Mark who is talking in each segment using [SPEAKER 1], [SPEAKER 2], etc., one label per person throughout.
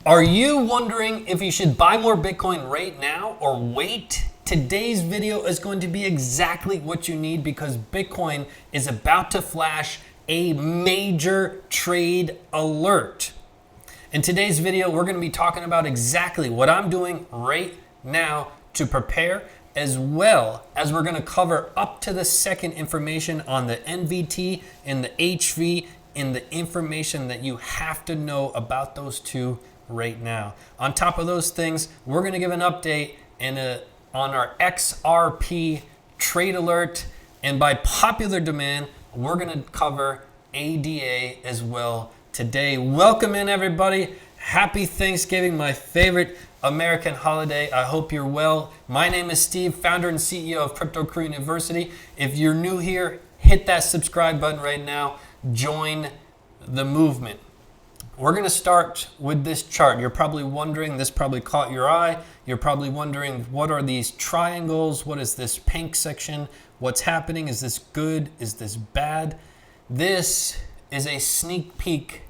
[SPEAKER 1] Are you wondering if you should buy more Bitcoin right now or wait? Today's video is going to be exactly what you need because Bitcoin is about to flash a major trade alert. In today's video, we're going to be talking about exactly what I'm doing right now to prepare, as well as we're going to cover up to the second information on the NVT and the HV and the information that you have to know about those two right now. On top of those things, we're going to give an update on our XRP trade alert, and by popular demand, we're going to cover ADA as well today. Welcome in, everybody. Happy Thanksgiving, my favorite American holiday. I hope you're well. My name is Steve, founder and CEO of Crypto Crew University. If you're new here, hit that subscribe button right now. Join the movement. We're going to start with this chart. You're probably wondering, this probably caught your eye. You're probably wondering, what are these triangles? What is this pink section? What's happening? Is this good? Is this bad? This is a sneak peek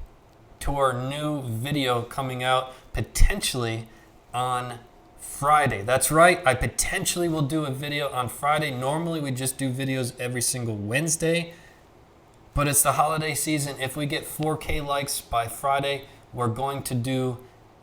[SPEAKER 1] to our new video coming out potentially on Friday. That's right, I potentially will do a video on Friday. Normally we just do videos every single Wednesday, but it's the holiday season. If we get 4K likes by Friday, we're going to do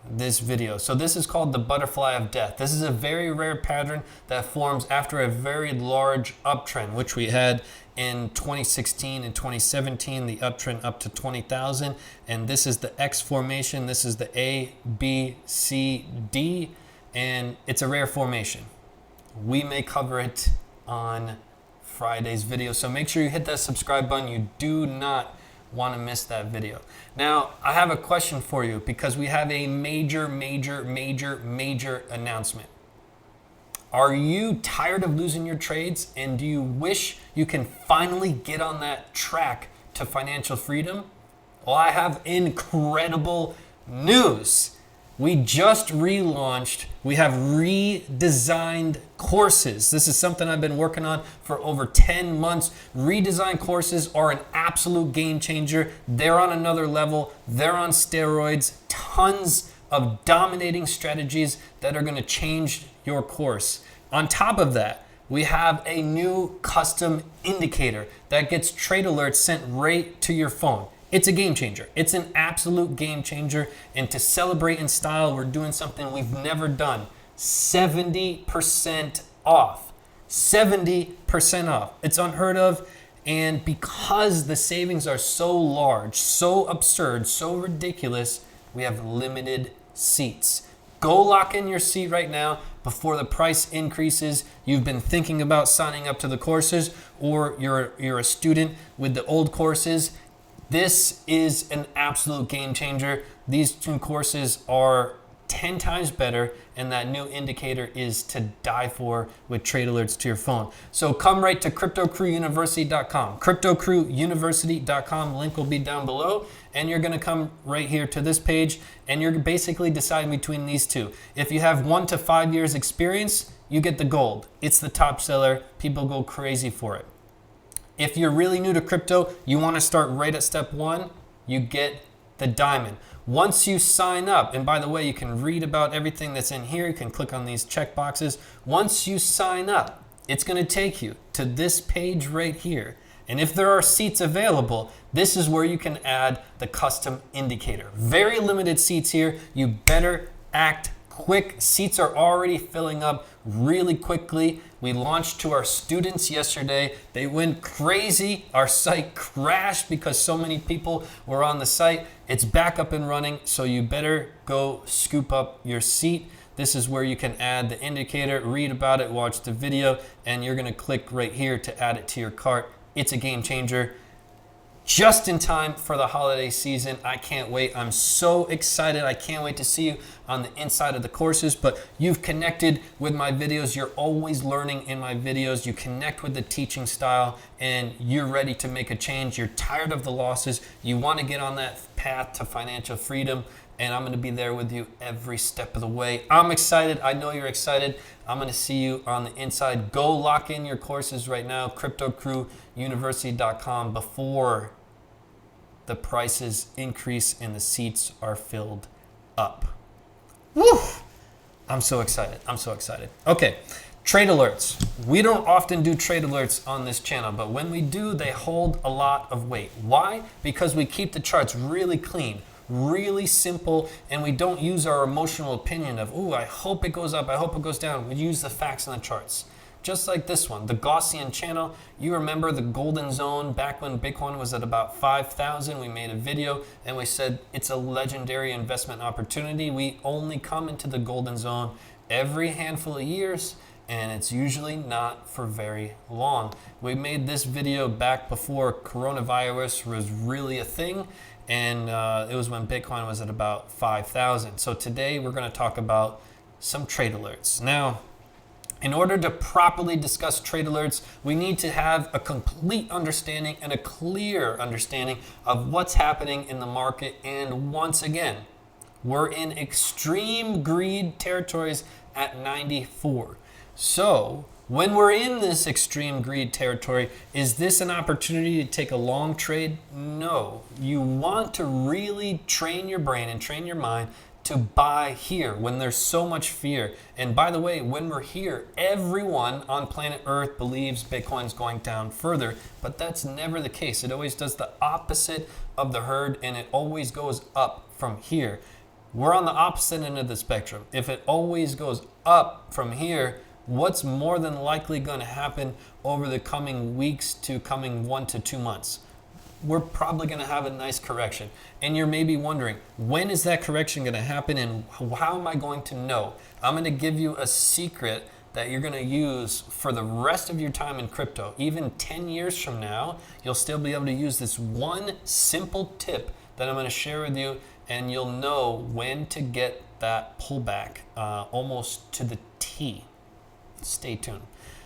[SPEAKER 1] this video. So this is called the butterfly of death. This is a very rare pattern that forms after a very large uptrend, which we had in 2016 and 2017, the uptrend up to 20,000. And this is the X formation. This is the A, B, C, D, and it's a rare formation. We may cover it on Friday's video. So make sure you hit that subscribe button. You do not want to miss that video. Now, I have a question for you because we have a major announcement. Are you tired of losing your trades, and do you wish you can finally get on that track to financial freedom? Well, I have incredible news. We just relaunched, we have redesigned courses. This is something I've been working on for over 10 months. Redesigned courses are an absolute game changer. They're on another level. They're on steroids. Tons of dominating strategies that are going to change your course. On top of that, we have a new custom indicator that gets trade alerts sent right to your phone. It's a game changer. It's an absolute game changer. And to celebrate in style, we're doing something we've never done. 70% off. 70% off. It's unheard of. And because the savings are so large, so absurd, so ridiculous, we have limited seats. Go lock in your seat right now before the price increases. You've been thinking about signing up to the courses, or you're a student with the old courses. This is an absolute game changer. These two courses are 10 times better, and that new indicator is to die for with trade alerts to your phone. So come right to CryptoCrewUniversity.com. CryptoCrewUniversity.com. Link will be down below, and you're going to come right here to this page, and you're basically deciding between these two. If you have 1 to 5 years experience, you get the gold. It's the top seller. People go crazy for it. If you're really new to crypto, you want to start right at step 1, you get the diamond. Once you sign up, and by the way, you can read about everything that's in here. You can click on these check boxes. Once you sign up, it's going to take you to this page right here. And if there are seats available, this is where you can add the custom indicator. Very limited seats here. You better act quick. Seats are already filling up really quickly. We launched to our students yesterday. They went crazy. Our site crashed because so many people were on the site. It's back up and running, so you better go scoop up your seat. This is where you can add the indicator, read about it, watch the video, and you're gonna click right here to add it to your cart. It's a game changer. Just in time for the holiday season. I can't wait. I'm so excited. I can't wait to see you on the inside of the courses. But you've connected with my videos. You're always learning in my videos. You connect with the teaching style, and you're ready to make a change. You're tired of the losses. You want to get on that path to financial freedom, and I'm going to be there with you every step of the way. I'm excited. I know you're excited. I'm going to see you on the inside. Go lock in your courses right now. CryptoCrewUniversity.com before the prices increase and the seats are filled up. Woo! I'm so excited. I'm so excited. Okay, trade alerts. We don't often do trade alerts on this channel, but when we do, they hold a lot of weight. Why? Because we keep the charts really clean, really simple, and we don't use our emotional opinion of, ooh, I hope it goes up, I hope it goes down. We use the facts and the charts. Just like this one, the Gaussian channel. You remember the golden zone back when Bitcoin was at about 5,000. We made a video and we said it's a legendary investment opportunity. We only come into the golden zone every handful of years, and it's usually not for very long. We made this video back before coronavirus was really a thing, and it was when Bitcoin was at about 5,000. So today we're going to talk about some trade alerts. Now, in order to properly discuss trade alerts, we need to have a complete understanding and a clear understanding of what's happening in the market. And once again, we're in extreme greed territories at 94. So when we're in this extreme greed territory, is this an opportunity to take a long trade? No. You want to really train your brain and train your mind to buy here when there's so much fear. And by the way, when we're here, everyone on planet Earth believes Bitcoin's going down further, but that's never the case. It always does the opposite of the herd, and it always goes up from here. We're on the opposite end of the spectrum. If it always goes up from here, what's more than likely going to happen over the coming weeks to coming 1 to 2 months? We're probably going to have a nice correction. And you're maybe wondering, when is that correction going to happen and how am I going to know? I'm going to give you a secret that you're going to use for the rest of your time in crypto. Even 10 years from now, you'll still be able to use this one simple tip that I'm going to share with you, and you'll know when to get that pullback almost to the T. Stay tuned.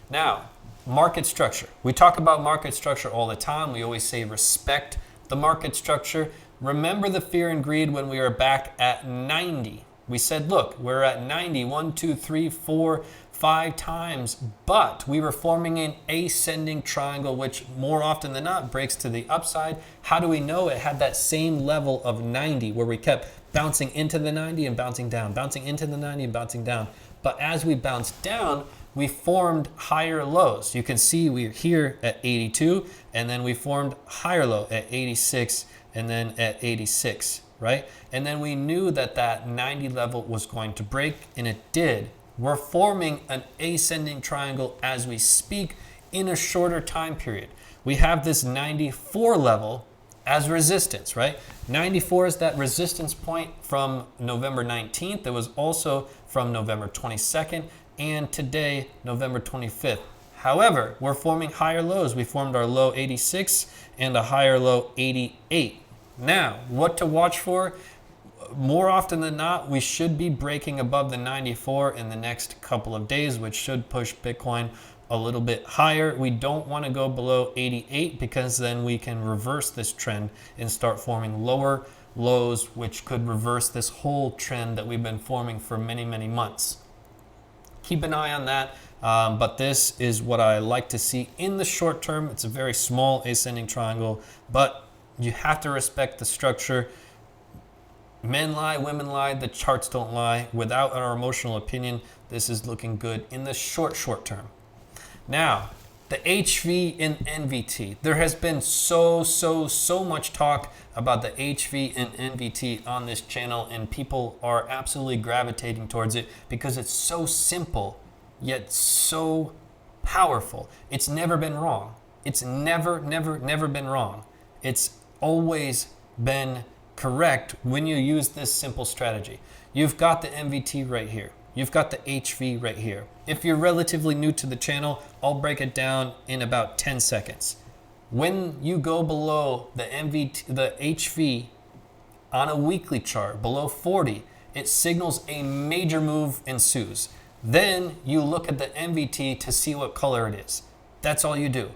[SPEAKER 1] Now, market structure. We talk about market structure all the time. We always say respect the market structure. Remember the fear and greed when we were back at 90. We said, look, we're at 90, 1, 2, 3, 4, 5 times, but we were forming an ascending triangle, which more often than not breaks to the upside. How do we know it had that same level of 90 where we kept bouncing into the 90 and bouncing down, bouncing into the 90 and bouncing down? But as we bounced down, we formed higher lows. You can see we're here at 82, and then we formed higher low at 86, and then at 86, right? And then we knew that that 90 level was going to break, and it did. We're forming an ascending triangle as we speak in a shorter time period. We have this 94 level as resistance, right? 94 is that resistance point from November 19th. It was also from November 22nd. And today, November 25th. However, we're forming higher lows. We formed our low 86 and a higher low 88. Now, what to watch for? More often than not, we should be breaking above the 94 in the next couple of days, which should push Bitcoin a little bit higher. We don't want to go below 88 because then we can reverse this trend and start forming lower lows, which could reverse this whole trend that we've been forming for many, many months. Keep an eye on that, but this is what I like to see in the short term. It's a very small ascending triangle, but you have to respect the structure. Men lie, women lie, the charts don't lie. Without our emotional opinion, this is looking good in the short term. Now, the HV and NVT. There has been so much talk about the HV and NVT on this channel, and people are absolutely gravitating towards it because it's so simple yet so powerful. It's never been wrong. It's never been wrong. It's always been correct when you use this simple strategy. You've got the NVT right here. You've got the HV right here. If you're relatively new to the channel, I'll break it down in about 10 seconds. When you go below the HV on a weekly chart, below 40, it signals a major move ensues. Then you look at the NVT to see what color it is. That's all you do.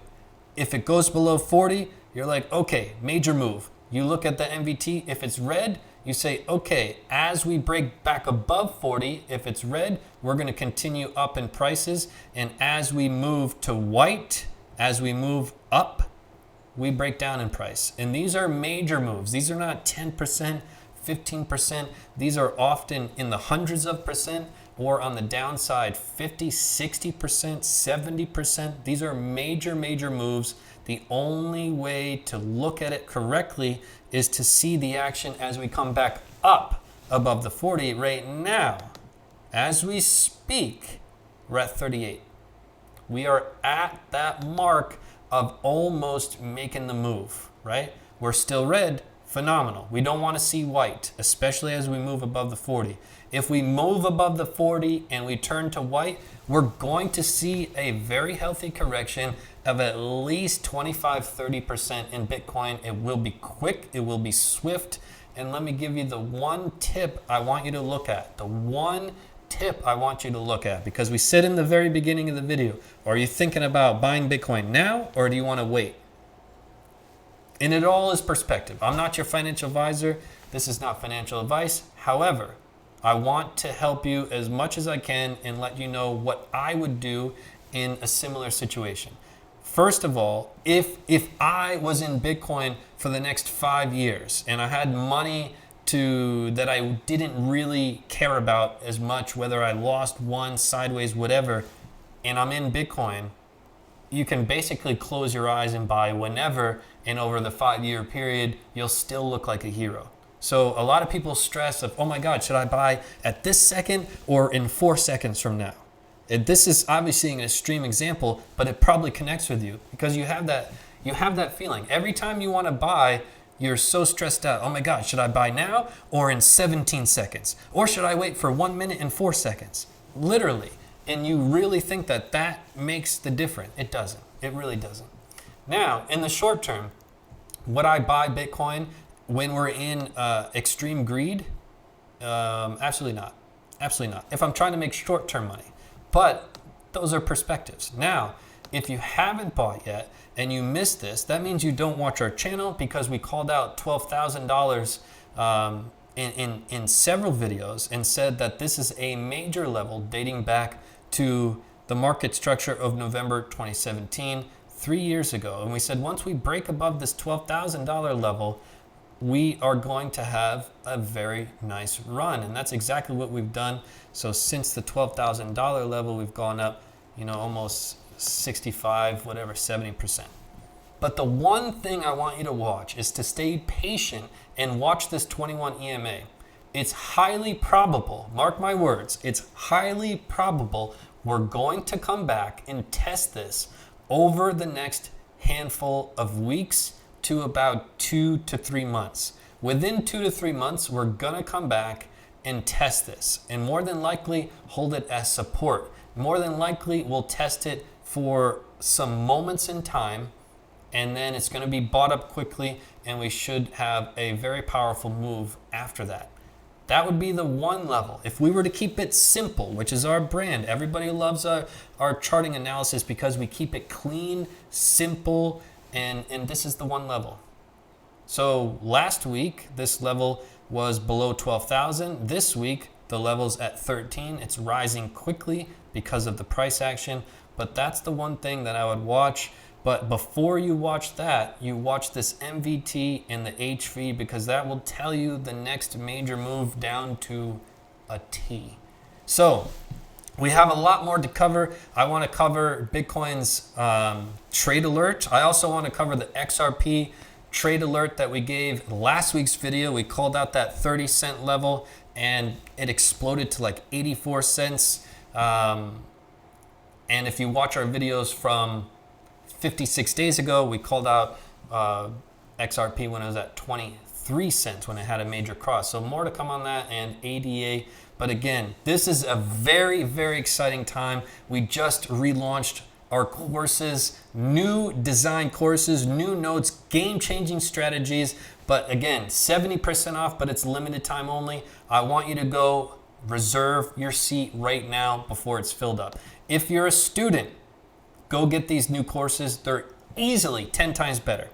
[SPEAKER 1] If it goes below 40, you're like, okay, major move. You look at the NVT. If it's red, you say, okay, as we break back above 40, if it's red, we're going to continue up in prices. And as we move to white, as we move up, we break down in price. And these are major moves. These are not 10%, 15%. These are often in the hundreds of percent, or on the downside 50, 60%, 70%. These are major moves. The only way to look at it correctly is to see the action as we come back up above the 40. Right now, as we speak, we're at 38. We are at that mark of almost making the move, right? We're still red, phenomenal. We don't want to see white, especially as we move above the 40. If we move above the 40 and we turn to white, we're going to see a very healthy correction of at least 25-30% in Bitcoin. It will be quick, it will be swift. And let me give you the one tip I want you to look at. The one tip I want you to look at, because we said in the very beginning of the video, are you thinking about buying Bitcoin now, or do you want to wait? And it all is perspective. I'm not your financial advisor. This is not financial advice. However, I want to help you as much as I can and let you know what I would do in a similar situation. First of all, if I was in Bitcoin for the next 5 years and I had money that I didn't really care about as much, whether I lost, won, sideways, whatever, and I'm in Bitcoin, you can basically close your eyes and buy whenever, and over the 5-year period, you'll still look like a hero. So a lot of people stress of, oh my God, should I buy at this second or in 4 seconds from now? This is obviously an extreme example, but it probably connects with you because you have that feeling. Every time you want to buy, you're so stressed out. Oh my God, should I buy now or in 17 seconds? Or should I wait for 1 minute and 4 seconds? Literally. And you really think that makes the difference. It doesn't. It really doesn't. Now, in the short term, would I buy Bitcoin when we're in extreme greed? Absolutely not. Absolutely not. If I'm trying to make short-term money. But those are perspectives. Now, if you haven't bought yet and you missed this, that means you don't watch our channel, because we called out $12,000 in several videos and said that this is a major level dating back to the market structure of November 2017, 3 years ago. And we said once we break above this $12,000 level, we are going to have a very nice run. And that's exactly what we've done. So since the $12,000 level, we've gone up, almost 65, whatever, 70%. But the one thing I want you to watch is to stay patient and watch this 21 EMA. It's highly probable, mark my words, it's highly probable we're going to come back and test this over the next handful of weeks to about 2 to 3 months. Within 2 to 3 months, we're gonna come back and test this, and more than likely hold it as support. More than likely, we'll test it for some moments in time, and then it's gonna be bought up quickly, and we should have a very powerful move after that. That would be the one level. If we were to keep it simple, which is our brand, everybody loves our charting analysis because we keep it clean, simple, and this is the one level. So last week, this level was below 12,000. This week, the level's at 13. It's rising quickly because of the price action, but that's the one thing that I would watch. But before you watch that, you watch this MVT and the HV, because that will tell you the next major move down to a T. So we have a lot more to cover. I want to cover Bitcoin's trade alert. I also want to cover the XRP trade alert that we gave last week's video. We called out that 30-cent level and it exploded to like 84 cents. And if you watch our videos from 56 days ago, we called out XRP when it was at 23 cents when it had a major cross. So more to come on that, and ADA. But again, this is a very, very exciting time. We just relaunched our courses, new design courses, new notes, game-changing strategies. But again, 70% off, but it's limited time only. I want you to go reserve your seat right now before it's filled up. If you're a student, go get these new courses. They're easily 10 times better.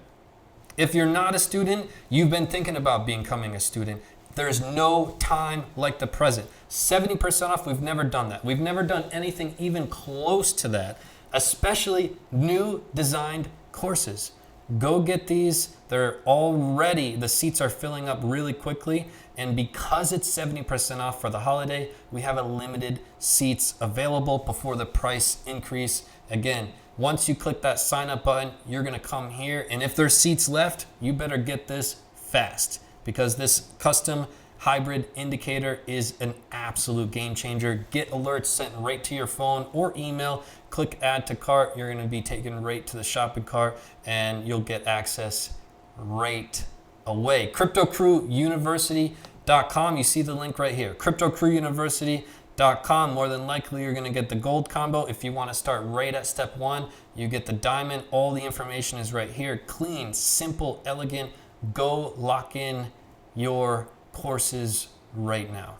[SPEAKER 1] If you're not a student, you've been thinking about becoming a student, there's no time like the present. 70% off, we've never done that. We've never done anything even close to that, especially new designed courses. Go get these. They're already, the seats are filling up really quickly. And because it's 70% off for the holiday, we have a limited seats available before the price increase. Again, once you click that sign up button, you're gonna come here. And if there's seats left, you better get this fast, because this custom hybrid indicator is an absolute game changer. Get alerts sent right to your phone or email. Click add to cart. You're going to be taken right to the shopping cart and you'll get access right away. CryptoCrewUniversity.com. You see the link right here. CryptoCrewUniversity.com. More than likely, you're going to get the gold combo. If you want to start right at step 1, you get the diamond. All the information is right here. Clean, simple, elegant. Go lock in your courses right now.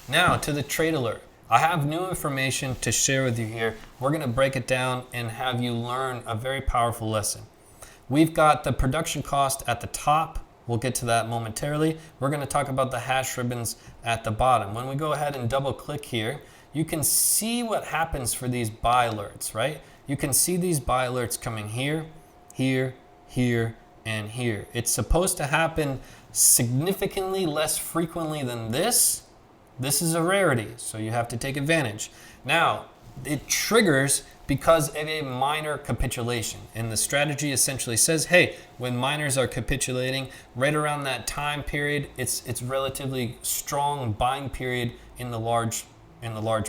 [SPEAKER 1] Now to the trade alert. I have new information to share with you here. We're going to break it down and have you learn a very powerful lesson. We've got the production cost at the top. We'll get to that momentarily. We're going to talk about the hash ribbons at the bottom. When we go ahead and double click here, you can see what happens for these buy alerts, right? You can see these buy alerts coming here, here, here, and here. It's supposed to happen significantly less frequently than this. This is a rarity, so you have to take advantage. Now, it triggers because of a minor capitulation. And the strategy essentially says, hey, when miners are capitulating, right around that time period, it's relatively strong buying period in the large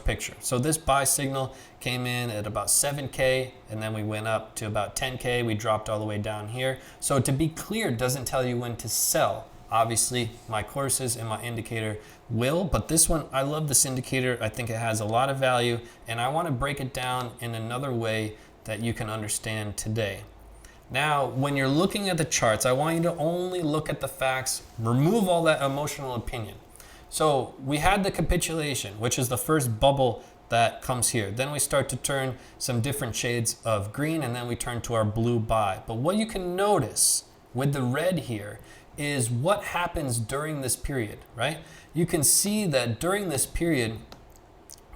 [SPEAKER 1] picture. So this buy signal came in at about 7K, and then we went up to about 10K. We dropped all the way down here. So to be clear, it doesn't tell you when to sell. Obviously, my courses and my indicator will, but this one, I love this indicator. I think it has a lot of value, and I want to break it down in another way that you can understand today. Now, when you're looking at the charts, I want you to only look at the facts, remove all that emotional opinion. So we had the capitulation, which is the first bubble that comes here. Then we start to turn some different shades of green, and then we turn to our blue buy. But what you can notice with the red here is what happens during this period, right? You can see that during this period,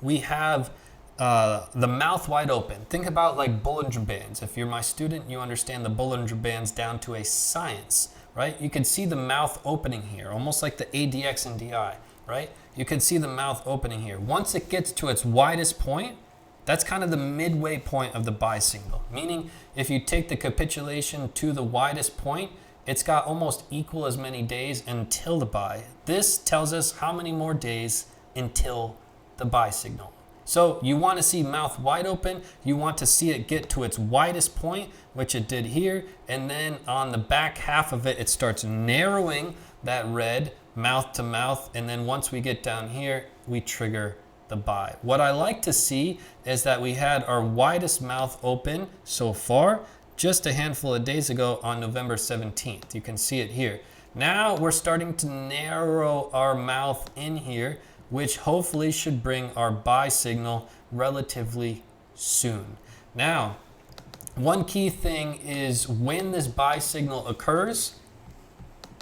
[SPEAKER 1] we have the mouth wide open. Think about like Bollinger Bands. If you're my student, you understand the Bollinger Bands down to a science, right? You can see the mouth opening here, almost like the ADX and DI, right? You can see the mouth opening here. Once it gets to its widest point, that's kind of the midway point of the buy signal. Meaning, if you take the capitulation to the widest point, it's got almost equal as many days until the buy. This tells us how many more days until the buy signal. So you want to see mouth wide open. You want to see it get to its widest point, which it did here. And then on the back half of it, it starts narrowing that red mouth to mouth. And then once we get down here, we trigger the buy. What I like to see is that we had our widest mouth open so far just a handful of days ago on November 17th. You can see it here. Now we're starting to narrow our mouth in here, which hopefully should bring our buy signal relatively soon. Now, one key thing is when this buy signal occurs,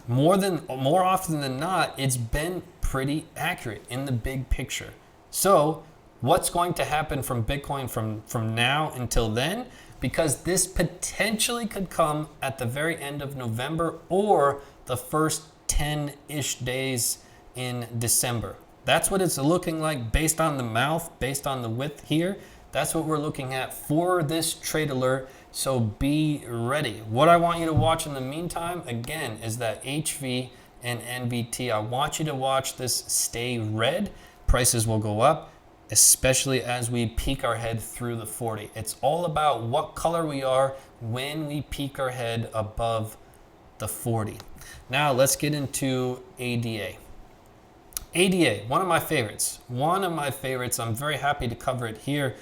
[SPEAKER 1] more often than not, it's been pretty accurate in the big picture. So what's going to happen from Bitcoin from now until then? Because this potentially could come at the very end of November or the first 10-ish days in December. That's what it's looking like based on the mouth, based on the width here. That's what we're looking at for this trade alert. So be ready. What I want you to watch in the meantime, again, is that HV and NVT. I want you to watch this stay red. Prices will go up, especially as we peek our head through the 40. It's all about what color we are when we peek our head above the 40. Now let's get into ADA. ADA, one of my favorites. I'm very happy to cover it here.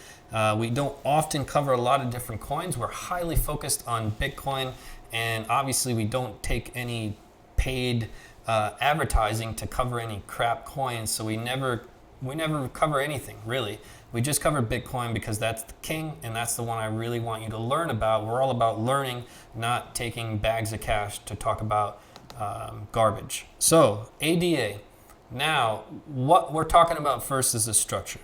[SPEAKER 1] We don't often cover a lot of different coins. We're highly focused on Bitcoin, and obviously we don't take any paid advertising to cover any crap coins, so we never cover anything, really. We just cover Bitcoin because that's the king, and that's the one I really want you to learn about. We're all about learning, not taking bags of cash to talk about garbage. So, ADA. Now, what we're talking about first is the structure,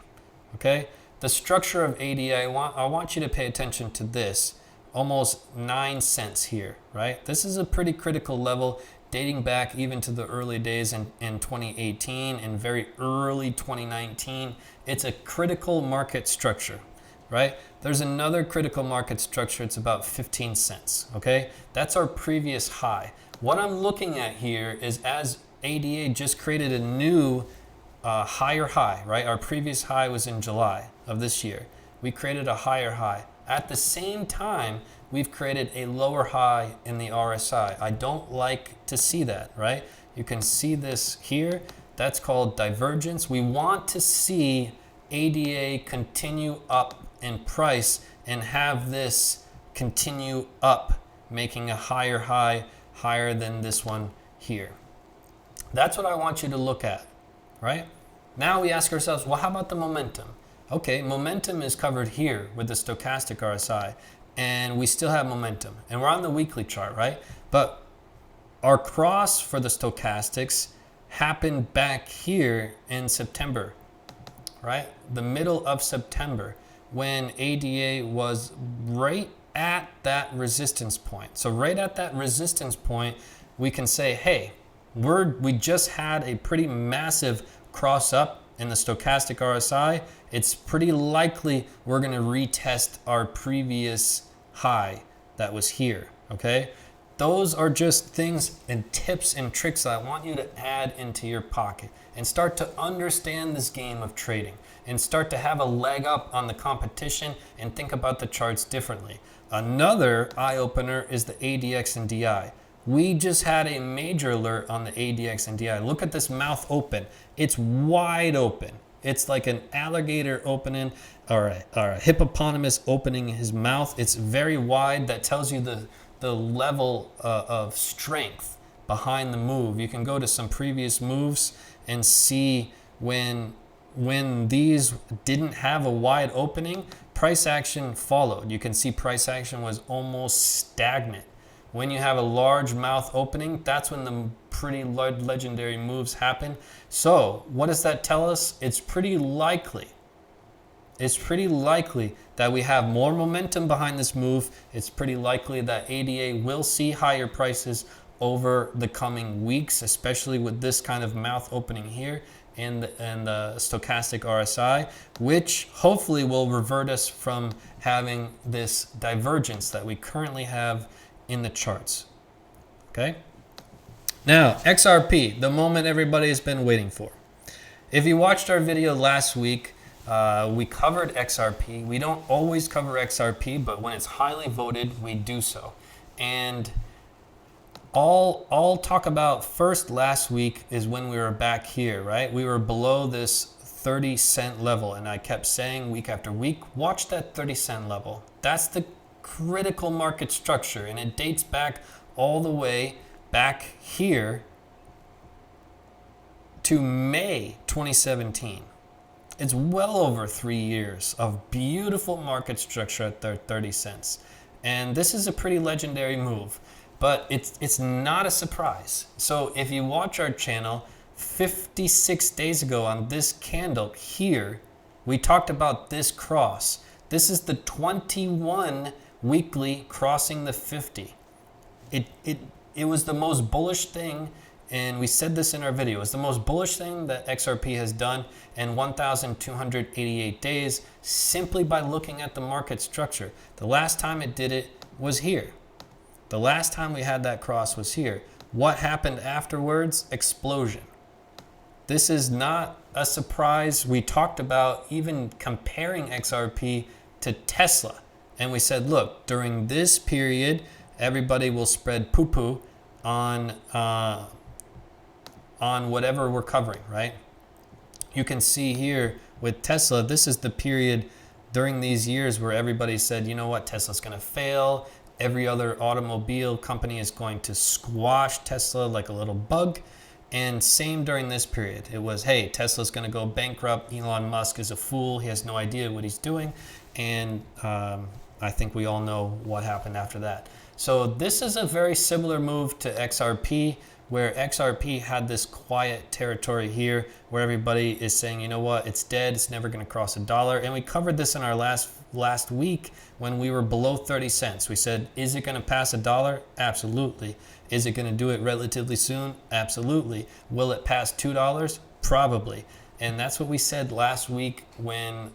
[SPEAKER 1] okay? The structure of ADA, I want you to pay attention to this. almost 9 cents here, right? This is a pretty critical level dating back even to the early days in 2018 and very early 2019. It's a critical market structure, right? There's another critical market structure. It's about 15 cents, okay? That's our previous high. What I'm looking at here is as ADA just created a new higher high, right? Our previous high was in July of this year. We created a higher high. At the same time, we've created a lower high in the RSI. I don't like to see that, right? You can see this here. That's called divergence. We want to see ADA continue up in price and have this continue up, making a higher high, higher than this one here. That's what I want you to look at, right? Now we ask ourselves, well, how about the momentum? Okay, momentum is covered here with the stochastic RSI, and we still have momentum. And we're on the weekly chart, right? But our cross for the stochastics happened back here in September, right? The middle of September, when ADA was right at that resistance point. So right at that resistance point, we can say, hey, we just had a pretty massive cross up in the stochastic RSI. It's pretty likely we're going to retest our previous high that was here, okay? Those are just things and tips and tricks that I want you to add into your pocket and start to understand this game of trading and start to have a leg up on the competition and think about the charts differently. Another eye-opener is the ADX and DI. We just had a major alert on the ADX and DI. Look at this mouth open. It's wide open. It's like an alligator opening or a hippopotamus opening his mouth. It's very wide. That tells you the level of strength behind the move. You can go to some previous moves and see when these didn't have a wide opening, price action followed. You can see price action was almost stagnant. When you have a large mouth opening, that's when the pretty legendary moves happen. So what does that tell us? It's pretty likely that we have more momentum behind this move. It's pretty likely that ADA will see higher prices over the coming weeks, especially with this kind of mouth opening here and the stochastic RSI, which hopefully will revert us from having this divergence that we currently have in the charts. Okay. Now, XRP, the moment everybody has been waiting for. If you watched our video last week, we covered XRP. We don't always cover XRP, but when it's highly voted, we do so. And I'll talk about first last week is when we were back here, right? We were below this 30-cent level, and I kept saying week after week, watch that 30-cent level. That's the critical market structure, and it dates back all the way back here to May 2017. It's well over 3 years of beautiful market structure at 30 cents. And this is a pretty legendary move, but it's not a surprise. So if you watch our channel, 56 days ago on this candle here, we talked about this cross. This is the 21 weekly crossing the 50. It was the most bullish thing, and we said this in our video, it's the most bullish thing that XRP has done in 1,288 days simply by looking at the market structure. The last time it did it was here. The last time we had that cross was here. What happened afterwards? Explosion. This is not a surprise. We talked about even comparing XRP to Tesla. And we said, look, during this period, everybody will spread poo-poo on whatever we're covering, right? You can see here with Tesla, this is the period during these years where everybody said, you know what, Tesla's going to fail. Every other automobile company is going to squash Tesla like a little bug. And same during this period. It was, hey, Tesla's going to go bankrupt. Elon Musk is a fool. He has no idea what he's doing. And I think we all know what happened after that. So this is a very similar move to XRP, where XRP had this quiet territory here where everybody is saying, you know what, it's dead, it's never going to cross $1. And we covered this in our last last week when we were below 30 cents. We said, is it going to pass $1? Absolutely. Is it going to do it relatively soon? Absolutely. Will it pass $2? Probably. And that's what we said last week when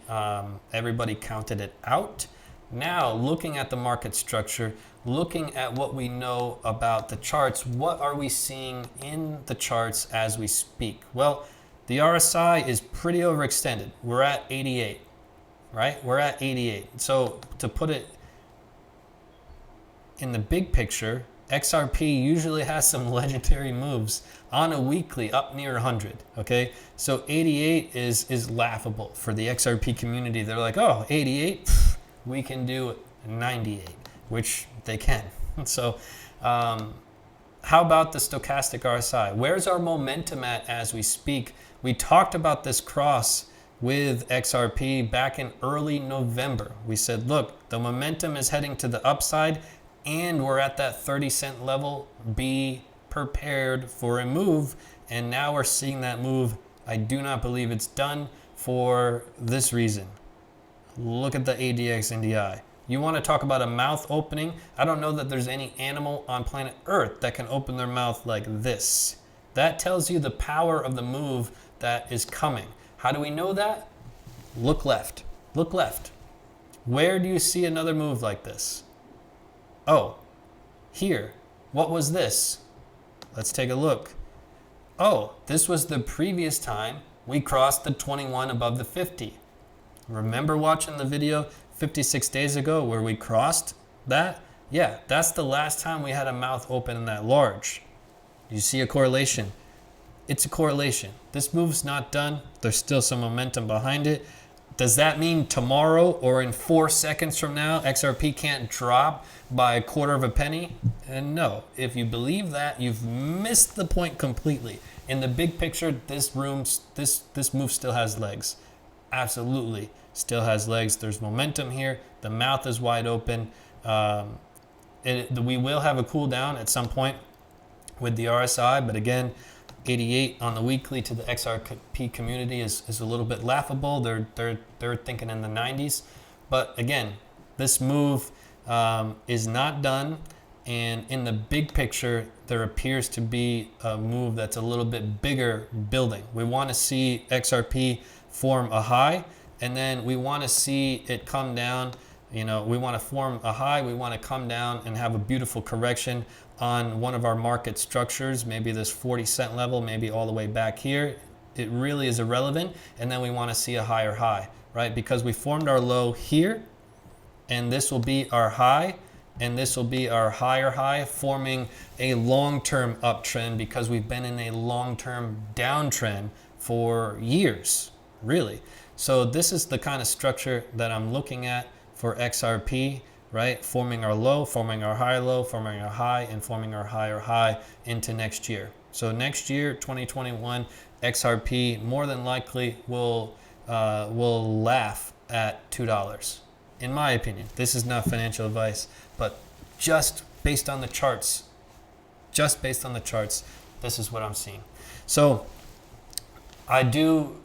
[SPEAKER 1] everybody counted it out. Now, looking at the market structure, looking at what we know about the charts, what are we seeing in the charts as we speak? Well, the RSI is pretty overextended. We're at 88, right? We're at 88. So to put it in the big picture, XRP usually has some legendary moves on a weekly up near 100, okay? So 88 is laughable for the XRP community. They're like, oh, 88, we can do 98, which they can. So how about the stochastic RSI? Where's our momentum at as we speak? We talked about this cross with XRP back in early November. We said, look, the momentum is heading to the upside and we're at that 30-cent level. Be prepared for a move. And now we're seeing that move. I do not believe it's done for this reason. Look at the ADX NDI. You want to talk about a mouth opening? I don't know that there's any animal on planet Earth that can open their mouth like this. That tells you the power of the move that is coming. How do we know that? Look left. Look left. Where do you see another move like this? Oh, here. What was this? Let's take a look. Oh, this was the previous time we crossed the 21 above the 50. Remember watching the video 56 days ago where we crossed that? Yeah, that's the last time we had a mouth open that large. You see a correlation? It's a correlation. This move's not done. There's still some momentum behind it. Does that mean tomorrow or in 4 seconds from now, XRP can't drop by a quarter of a penny? And no, if you believe that, you've missed the point completely. In the big picture, this move still has legs. Absolutely, still has legs. There's momentum here. The mouth is wide open. We will have a cool down at some point with the RSI, but again, 88 on the weekly to the XRP community is a little bit laughable. They're thinking in the 90s, but again, this move is not done, and in the big picture, there appears to be a move that's a little bit bigger building. We want to see XRP form a high, and then we want to see it come down. You know, we want to form a high, we want to come down and have a beautiful correction on one of our market structures, maybe this 40-cent level, maybe all the way back here. It really is irrelevant. And then we want to see a higher high, right? Because we formed our low here, and this will be our high, and this will be our higher high, forming a long-term uptrend because we've been in a long-term downtrend for years, really. So this is the kind of structure that I'm looking at for XRP, right? Forming our low, forming our high low, forming our high, and forming our higher high into next year. So next year, 2021, XRP more than likely will laugh at $2. In my opinion, this is not financial advice, but just based on the charts, this is what I'm seeing. So I do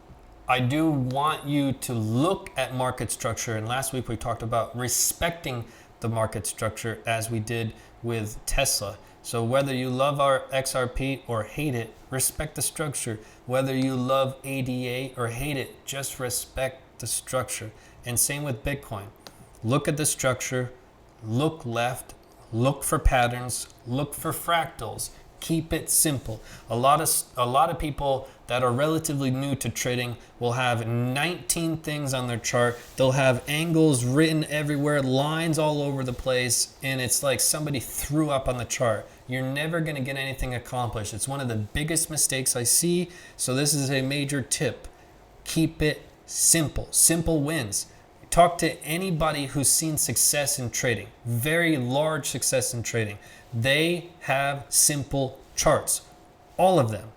[SPEAKER 1] want you to look at market structure. And last week we talked about respecting the market structure as we did with Tesla. So whether you love our XRP or hate it, respect the structure. Whether you love ADA or hate it, just respect the structure. And same with Bitcoin. Look at the structure, look left, look for patterns, look for fractals. Keep it simple. A lot of people that are relatively new to trading will have 19 things on their chart. They'll have angles written everywhere, lines all over the place, and it's like somebody threw up on the chart. You're never going to get anything accomplished. It's one of the biggest mistakes I see. So this is a major tip. Keep it simple. Simple wins. Talk to anybody who's seen success in trading, very large success in trading. They have simple charts, all of them.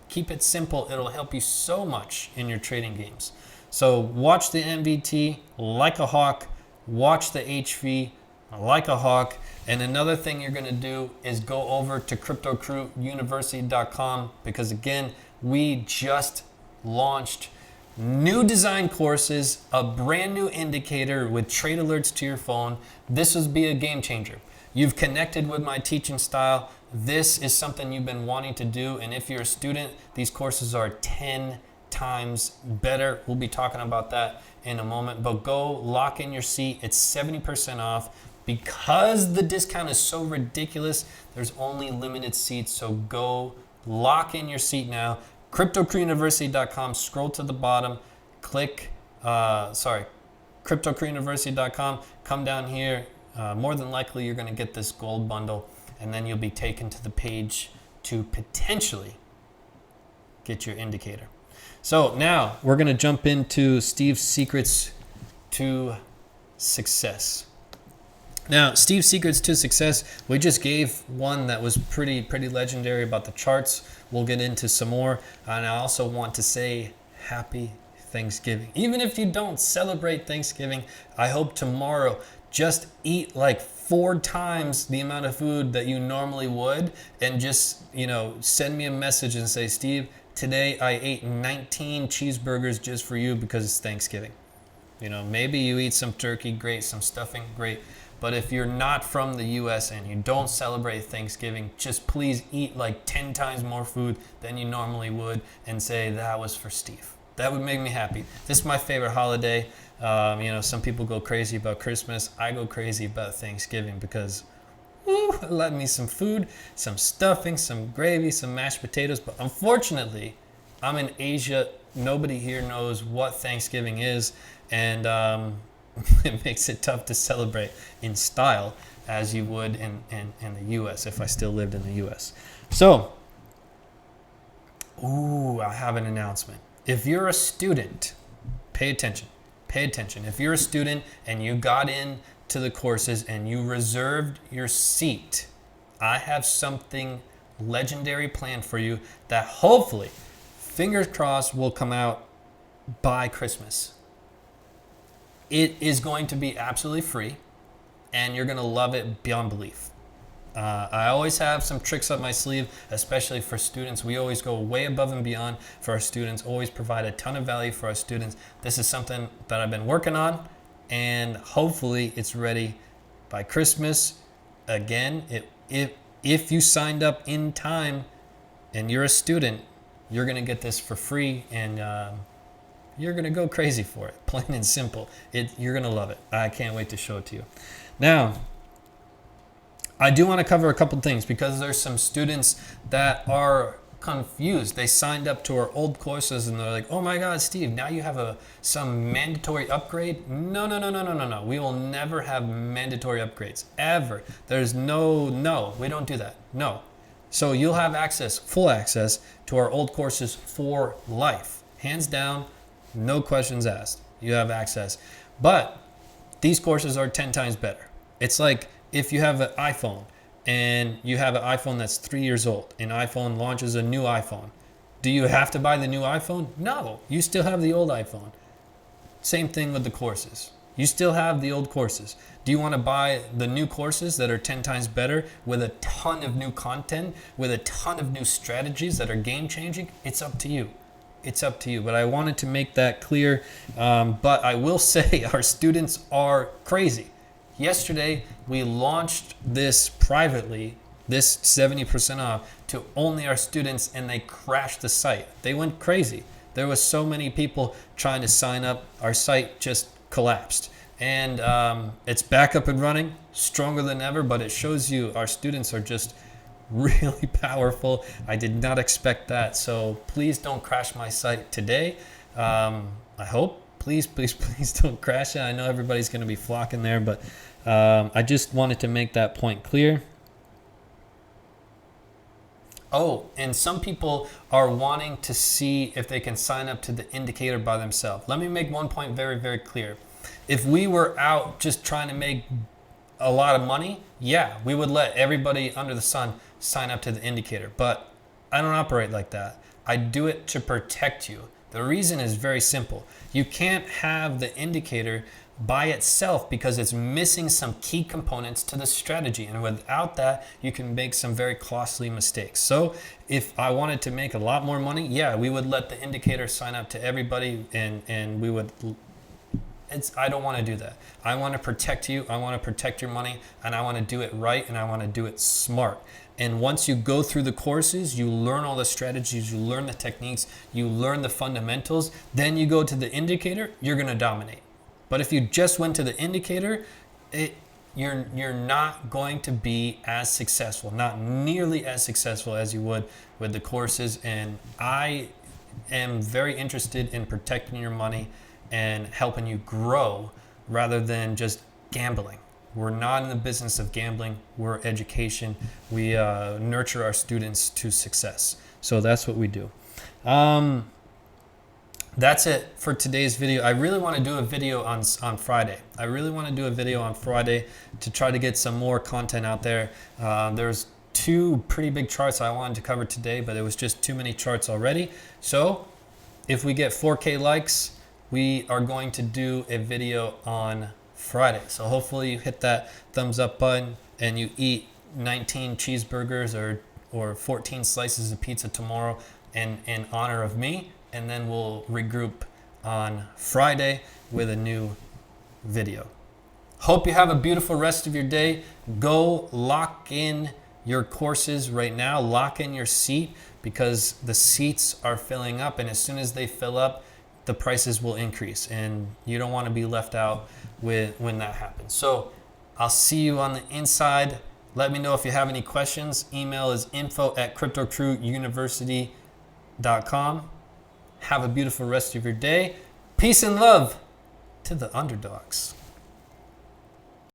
[SPEAKER 1] Keep it simple. It'll help you so much in your trading games. So watch the MVT like a hawk, watch the HV like a hawk. And another thing you're going to do is go over to cryptocrewuniversity.com because again, we just launched new design courses, a brand new indicator with trade alerts to your phone. This would be a game changer. You've connected with my teaching style. This is something you've been wanting to do. And if you're a student, these courses are 10 times better. We'll be talking about that in a moment, but go lock in your seat. It's 70% off. Because the discount is so ridiculous, there's only limited seats. So go lock in your seat now. CryptoCrewUniversity.com, scroll to the bottom, click, CryptoCrewUniversity.com, come down here. More than likely, you're going to get this gold bundle, and then you'll be taken to the page to potentially get your indicator. So now we're going to jump into Steve's secrets to success. Now, Steve's secrets to success, we just gave one that was pretty legendary about the charts. We'll get into some more. And I also want to say happy Thanksgiving. Even if you don't celebrate Thanksgiving, I hope tomorrow just eat like 4 times the amount of food that you normally would, and just, send me a message and say, Steve, today I ate 19 cheeseburgers just for you because it's Thanksgiving. Maybe you eat some turkey, great, some stuffing, great. But if you're not from the US and you don't celebrate Thanksgiving, just please eat like 10 times more food than you normally would and say that was for Steve. That would make me happy. This is my favorite holiday. Some people go crazy about Christmas. I go crazy about Thanksgiving because I love me some food, some stuffing, some gravy, some mashed potatoes. But unfortunately, I'm in Asia. Nobody here knows what Thanksgiving is. And it makes it tough to celebrate in style as you would in the U.S. if I still lived in the U.S. So, I have an announcement. If you're a student, pay attention. Pay attention. If you're a student and you got in to the courses and you reserved your seat, I have something legendary planned for you that hopefully, fingers crossed, will come out by Christmas. It is going to be absolutely free, and you're going to love it beyond belief. I always have some tricks up my sleeve, especially for students. We always go way above and beyond for our students, always provide a ton of value for our students. This is something that I've been working on, and hopefully it's ready by Christmas. Again, if you signed up in time and you're a student, you're going to get this for free, and you're going to go crazy for it, plain and simple. You're going to love it. I can't wait to show it to you. Now, I do want to cover a couple things because there's some students that are confused. They signed up to our old courses and they're like, oh my God, Steve, now you have some mandatory upgrade? No. We will never have mandatory upgrades, ever. There's no, we don't do that. No. So you'll have full access to our old courses for life. Hands down. No questions asked. You have access. But these courses are 10 times better. It's like if you have an iPhone and you have an iPhone that's 3 years old and iPhone launches a new iPhone. Do you have to buy the new iPhone? No, you still have the old iPhone. Same thing with the courses. You still have the old courses. Do you want to buy the new courses that are 10 times better with a ton of new content, with a ton of new strategies that are game changing? It's up to you. It's up to you, but I wanted to make that clear. But I will say our students are crazy. Yesterday, we launched this privately, this 70% off, to only our students, and they crashed the site. They went crazy. There was so many people trying to sign up. Our site just collapsed. And it's back up and running, stronger than ever, but it shows you our students are just really powerful. I did not expect that. So please don't crash my site today. I hope. Please don't crash it. I know everybody's going to be flocking there, but I just wanted to make that point clear. Oh, and some people are wanting to see if they can sign up to the indicator by themselves. Let me make one point very, very clear. If we were out just trying to make a lot of money, yeah, we would let everybody under the sun sign up to the indicator. But I don't operate like that. I do it to protect you. The reason is very simple. You can't have the indicator by itself because it's missing some key components to the strategy, and without that you can make some very costly mistakes. So if I wanted to make a lot more money, yeah, we would let the indicator sign up to everybody, and we would, I don't want to do that. I want to protect you, I want to protect your money, and I want to do it right, and I want to do it smart. And once you go through the courses, you learn all the strategies, you learn the techniques, you learn the fundamentals, then you go to the indicator, you're going to dominate. But if you just went to the indicator, you're not going to be as successful, not nearly as successful as you would with the courses. And I am very interested in protecting your money and helping you grow rather than just gambling. We're not in the business of gambling. We're education. We nurture our students to success. So that's what we do. That's it for today's video. I really want to do a video on Friday. I really want to do a video on Friday to try to get some more content out there. There's 2 pretty big charts I wanted to cover today, but it was just too many charts already. So if we get 4K likes, we are going to do a video on Friday. So hopefully you hit that thumbs up button and you eat 19 cheeseburgers or 14 slices of pizza tomorrow in honor of me. And then we'll regroup on Friday with a new video. Hope you have a beautiful rest of your day. Go lock in your courses right now. Lock in your seat because the seats are filling up, and as soon as they fill up, the prices will increase, and you don't want to be left out when that happens. So I'll see you on the inside. Let me know if you have any questions. Email is info@cryptocrewuniversity.com. Have a beautiful rest of your day. Peace and love to the underdogs.